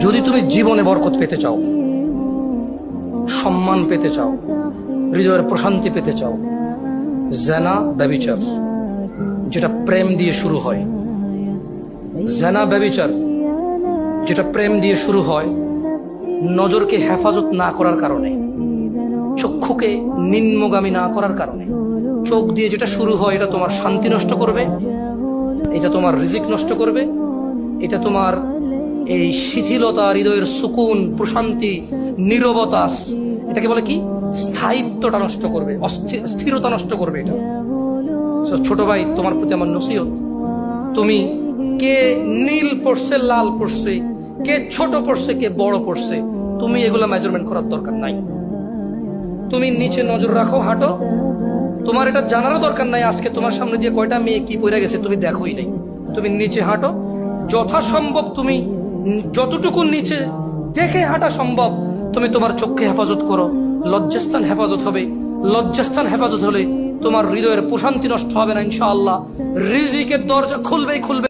যদি তুমি জীবনে বরকত পেতে চাও, সম্মান পেতে চাও, হৃদয়ের প্রশান্তি পেতে চাও, জেনা ব্যভিচার যেটা প্রেম দিয়ে শুরু হয়, জেনা ব্যভিচার যেটা প্রেম দিয়ে শুরু হয়, নজরকে হেফাজত না করার কারণে, চক্ষুকে নিম্নগামী না করার কারণে, চোখ দিয়ে যেটা শুরু হয়, এটা তোমার শান্তি নষ্ট করবে, এটা তোমার রিজিক নষ্ট করবে, এটা তোমার এই শিথিলতা, হৃদয়ের সুকুন, প্রশান্তি, নীরবতা, এটাকে বলে কি, স্থায়িত্বটা নষ্ট করবে, স্থিরতা নষ্ট করবে এটা। ছোট ভাই, তোমার প্রতি আমার নসিহত, তুমি কে নীল পড়ছে, লাল পড়ছে, কে ছোট পড়ছে, কে বড় পড়ছে, তুমি এগুলা মেজারমেন্ট করার দরকার নাই। তুমি নিচে নজর রাখো, হাঁটো, তোমার এটা জানারও দরকার নাই আজকে তোমার সামনে দিয়ে কয়টা মেয়ে কি পড়ে গেছে তুমি দেখোই নাই। তুমি নিচে হাঁটো, যথাসম্ভব তুমি যতটুকু নিচে দেখে হাঁটা সম্ভব তুমি তোমার চোখকে হেফাজত করো। লজ্জাস্থান হেফাজত হবে, লজ্জাস্থান হেফাজত হলে তোমার হৃদয়ের প্রশান্তি নষ্ট হবে না ইনশাআল্লাহ। রিজিকের দরজা খুলবেই খুলবে।